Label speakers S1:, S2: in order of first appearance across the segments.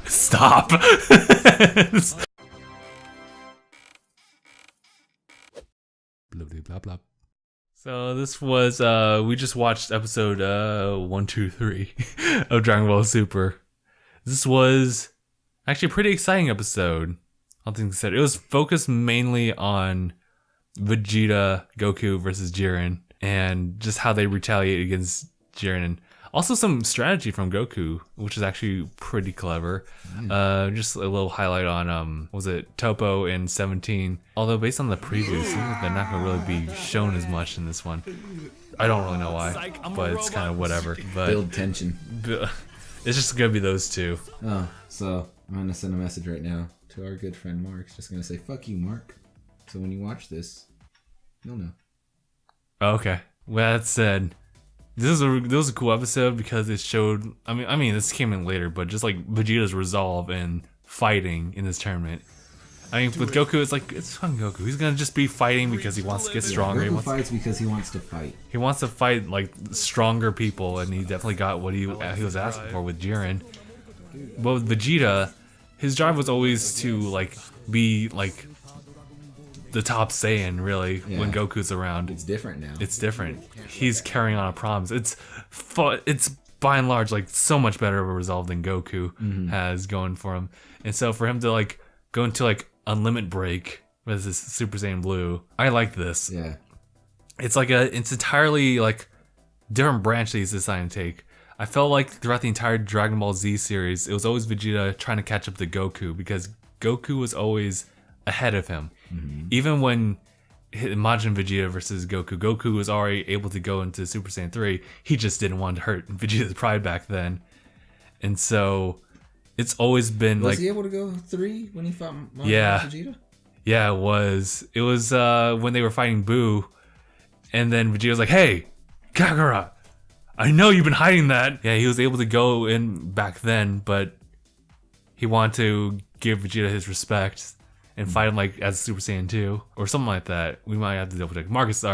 S1: Stop. Blah, blah, blah. So this was we just watched episode 1, 2, 3 of Dragon Ball Super. This was actually a pretty exciting episode. All things said, it was focused mainly on Vegeta, Goku versus Jiren, and just how they retaliate against Jiren, and also some strategy from Goku, which is actually pretty clever. Just a little highlight on was it Topo in 17? Although based on the previews, they're not gonna really be shown as much in this one. I don't really know why, but it's kind of whatever. But
S2: build tension.
S1: It's just gonna be those two.
S2: Oh, so I'm gonna send a message right now to our good friend Mark. Just gonna say "fuck you, Mark." So when you watch this, you'll know.
S1: Okay. Well, that said, this was a cool episode because it showed. I mean, this came in later, but just like Vegeta's resolve in fighting in this tournament. I mean, with Goku, it's like it's fucking Goku. He's gonna just be fighting because he wants to get stronger.
S2: Goku fights because he wants to fight.
S1: He wants to fight like stronger people, and he definitely got what he was asking for with Jiren. But with Vegeta, his drive was always to like be like the top Saiyan, really, when Goku's around.
S2: It's different now.
S1: It's different. He's carrying on a promise. It's by and large like so much better of a resolve than Goku has going for him. And so for him to like go into like Unlimited Break with this Super Saiyan Blue, I like this.
S2: Yeah.
S1: It's like it's entirely like different branch that he's deciding to take. I felt like throughout the entire Dragon Ball Z series, it was always Vegeta trying to catch up to Goku because Goku was always ahead of him. Even when Majin Vegeta versus Goku was already able to go into Super Saiyan 3, he just didn't want to hurt Vegeta's pride back then. And so it's always been
S2: was
S1: like...
S2: he able to go 3 when he fought Majin Vegeta?
S1: Yeah, it was. It was when they were fighting Boo, and then Vegeta was like, "Hey, Kagura, I know you've been hiding that." Yeah, he was able to go in back then, but he wanted to give Vegeta his respect and fight him like as Super Saiyan 2 or something like that. We might have to double check. Marcus,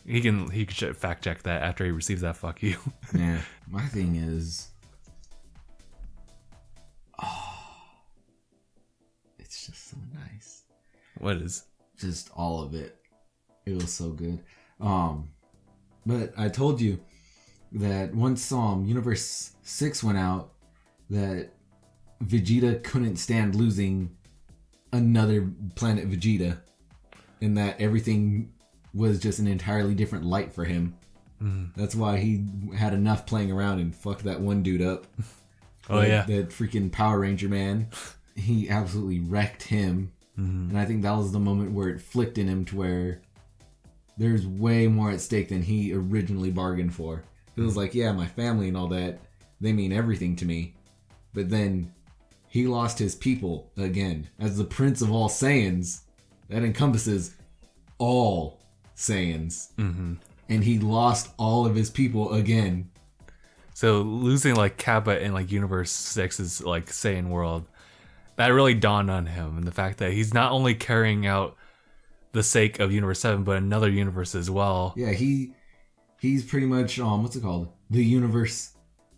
S1: he can fact check that after he receives that fuck you.
S2: Yeah, my thing is, it's just so nice.
S1: What is?
S2: Just all of it. It was so good. But I told you that once Universe 6 went out, that Vegeta couldn't stand losing another planet Vegeta, and that everything was just an entirely different light for him. That's why he had enough playing around and fucked that one dude up. That freaking Power Ranger man. He absolutely wrecked him. And I think that was the moment where it flicked in him to where there's way more at stake than he originally bargained for. It was like, yeah, my family and all that, they mean everything to me. But then he lost his people again. As the Prince of all Saiyans, that encompasses all Saiyans. And he lost all of his people again.
S1: So losing like Kappa in like Universe 6's like Saiyan world, that really dawned on him, and the fact that he's not only carrying out the sake of Universe 7, but another universe as well.
S2: Yeah, he's pretty much what's it called? The Universe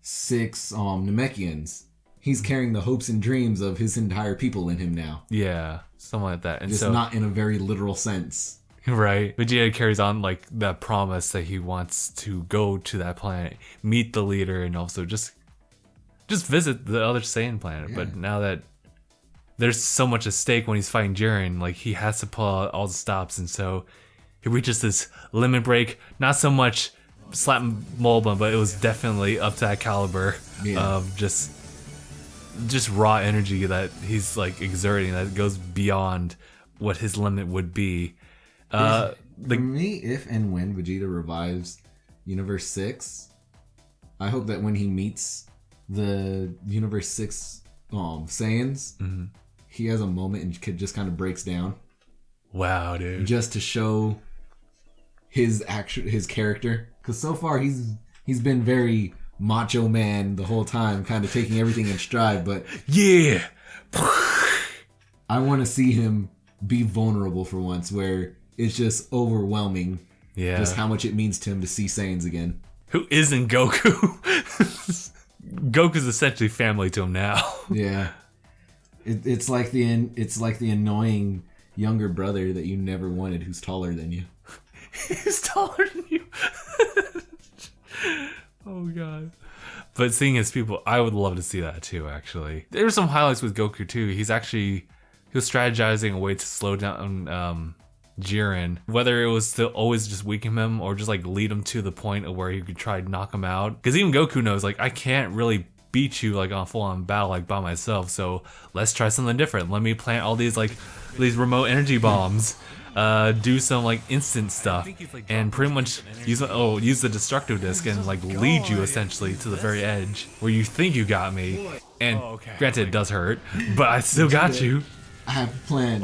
S2: 6 Namekians. He's carrying the hopes and dreams of his entire people in him now.
S1: Yeah, something like that. And
S2: just
S1: so,
S2: not in a very literal sense.
S1: Right. Vegeta carries on like that promise that he wants to go to that planet, meet the leader, and also just visit the other Saiyan planet. Yeah. But now that there's so much at stake when he's fighting Jiren, like he has to pull out all the stops, and so he reaches this limit break. Not so much slap Molba, but it was definitely up to that caliber of just raw energy that he's like exerting that goes beyond what his limit would be.
S2: For me, if and when Vegeta revives Universe 6, I hope that when he meets the Universe 6 Saiyans, he has a moment and just kind of breaks down.
S1: Wow, dude.
S2: Just to show his character. Because so far he's been very macho man the whole time, kind of taking everything in stride, but
S1: yeah,
S2: I want to see him be vulnerable for once, where it's just overwhelming. Yeah, just how much it means to him to see Saiyans again.
S1: Who isn't Goku? Goku's essentially family to him now.
S2: Yeah. It's like the annoying younger brother that you never wanted, who's taller than you.
S1: He's taller than you. Oh god. But seeing his people, I would love to see that too, actually. There were some highlights with Goku too. He was strategizing a way to slow down Jiren. Whether it was to always just weaken him or just like lead him to the point of where he could try to knock him out. Because even Goku knows, like, I can't really beat you like on a full-on battle like by myself, so let's try something different. Let me plant all these remote energy bombs, do some like instant stuff, and pretty much use the destructive disc and like lead you essentially to the very edge where you think you got me. And granted, it does hurt, but I still got you.
S2: I have a plan.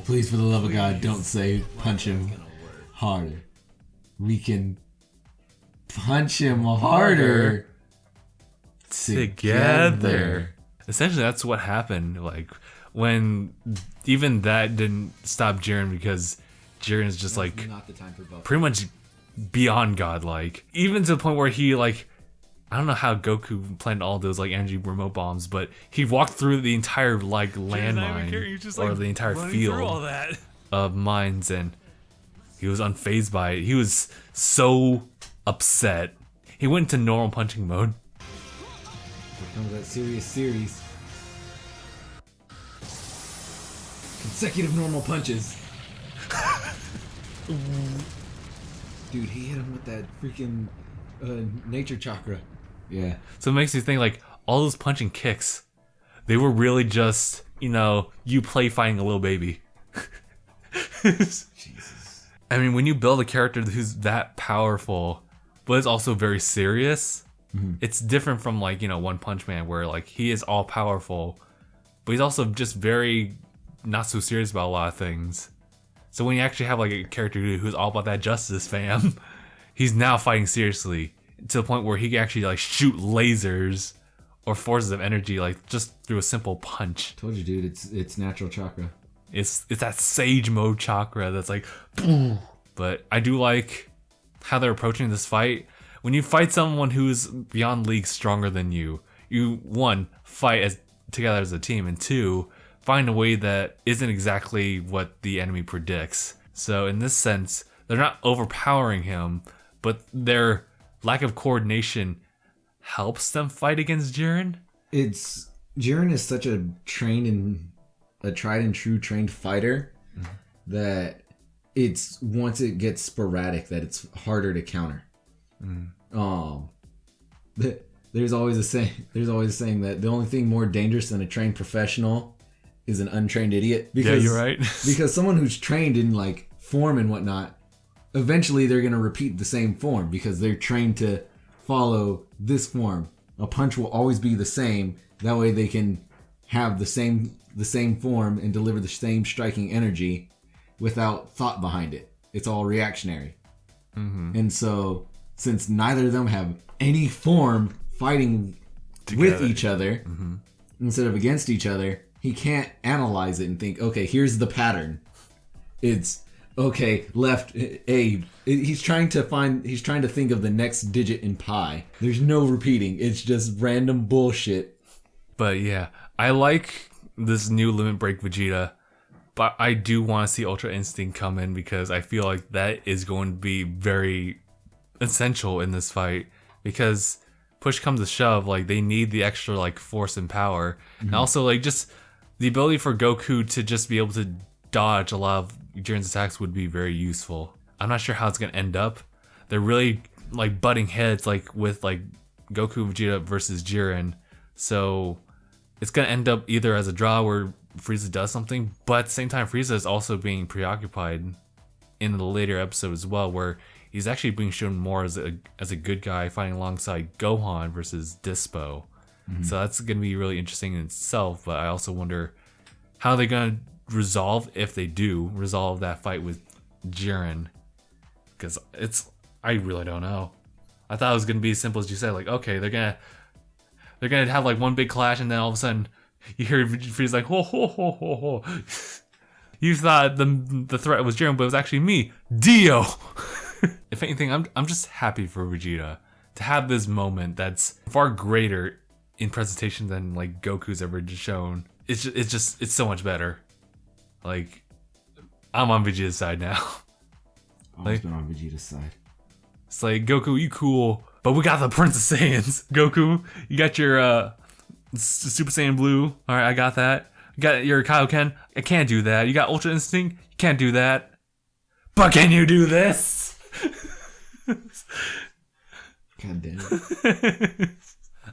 S2: Please, for the love of God, don't say punch him harder. We can punch him harder together.
S1: Essentially, that's what happened. Like, when even that didn't stop Jiren, because Jiren is just like pretty much beyond godlike. Even to the point where he like, I don't know how Goku planned all those like energy remote bombs, but he walked through the entire like landmine or the entire field of mines, and he was unfazed by it. He was so upset. He went into normal punching mode.
S2: Here comes that serious series. Consecutive normal punches. Dude, he hit him with that freaking nature chakra. Yeah.
S1: So it makes you think, like, all those punching kicks, they were really just, you play fighting a little baby.
S2: Jesus.
S1: I mean, when you build a character who's that powerful, but is also very serious, it's different from, like, One Punch Man, where, like, he is all powerful, but he's also just very not so serious about a lot of things. So when you actually have, like, a character who's all about that justice, fam, he's now fighting seriously to the point where he can actually, like, shoot lasers or forces of energy, like, just through a simple punch.
S2: Told you, dude, it's natural chakra.
S1: It's that sage mode chakra that's like, boom. But I do like how they're approaching this fight. When you fight someone who's beyond league stronger than you, one, fight together as a team, and two, find a way that isn't exactly what the enemy predicts. So in this sense, they're not overpowering him, but their lack of coordination helps them fight against Jiren.
S2: Jiren is such a tried and true trained fighter that it's once it gets sporadic that it's harder to counter. There's always a saying that the only thing more dangerous than a trained professional is an untrained idiot. Because,
S1: yeah, you're right.
S2: Because someone who's trained in like form and whatnot, eventually they're gonna repeat the same form because they're trained to follow this form. A punch will always be the same. That way they can have the same form and deliver the same striking energy without thought behind it. It's all reactionary. And so since neither of them have any form fighting together with each other instead of against each other, he can't analyze it and think, okay, here's the pattern. It's okay, left A. He's trying to think of the next digit in pi. There's no repeating. It's just random bullshit.
S1: But yeah, I like this new Limit Break Vegeta, but I do want to see Ultra Instinct come in because I feel like that is going to be very essential in this fight, because push comes to shove, like, they need the extra, like, force and power. And also, like, just the ability for Goku to just be able to dodge a lot of Jiren's attacks would be very useful. I'm not sure how it's going to end up. They're really, like, butting heads, like, with, like, Goku Vegeta versus Jiren. So it's going to end up either as a draw where Frieza does something, but at the same time, Frieza is also being preoccupied in the later episode as well, where he's actually being shown more as a good guy fighting alongside Gohan versus Dispo. So that's going to be really interesting in itself, but I also wonder how they're going to resolve, if they do resolve that fight with Jiren, because I really don't know. I thought it was going to be as simple as you said, like, okay, they're going to have like one big clash, and then all of a sudden you hear Frieza's like, ho ho ho ho ho. You thought the threat was Jiren, but it was actually me, Dio. If anything, I'm just happy for Vegeta to have this moment that's far greater in presentation than like Goku's ever shown. It's so much better. Like, I'm on Vegeta's side now.
S2: Always been on Vegeta's side.
S1: It's like, Goku, you cool, but we got the Prince of Saiyans. Goku, you got your Super Saiyan Blue. All right, I got that. You got your Kaioken. I can't do that. You got Ultra Instinct. You can't do that. But can you do this?
S2: God damn it.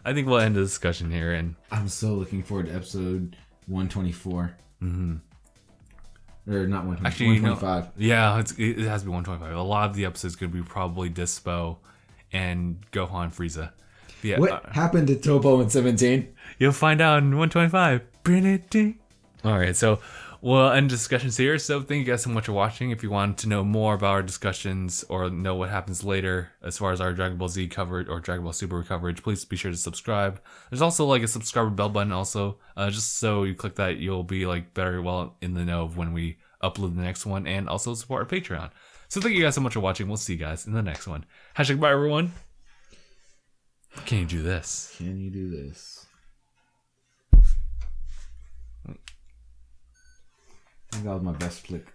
S1: I think we'll end the discussion here, and
S2: I'm so looking forward to episode 124.
S1: Mm-hmm.
S2: Or not 124,
S1: Actually,
S2: 125.
S1: Yeah, it has to be 125. A lot of the episodes could be probably Dispo and Gohan Frieza. But yeah,
S2: What happened to Topo in 17?
S1: You'll find out in 125. Alright, so we'll end discussions here. So thank you guys so much for watching. If you want to know more about our discussions or know what happens later as far as our Dragon Ball Z coverage or Dragon Ball Super coverage, please be sure to subscribe. There's also like a subscriber bell button also. Just so you click that, you'll be like very well in the know of when we upload the next one, and also support our Patreon. So thank you guys so much for watching. We'll see you guys in the next one. # bye everyone. Can you do this?
S2: Can you do this? I think that was my best flick.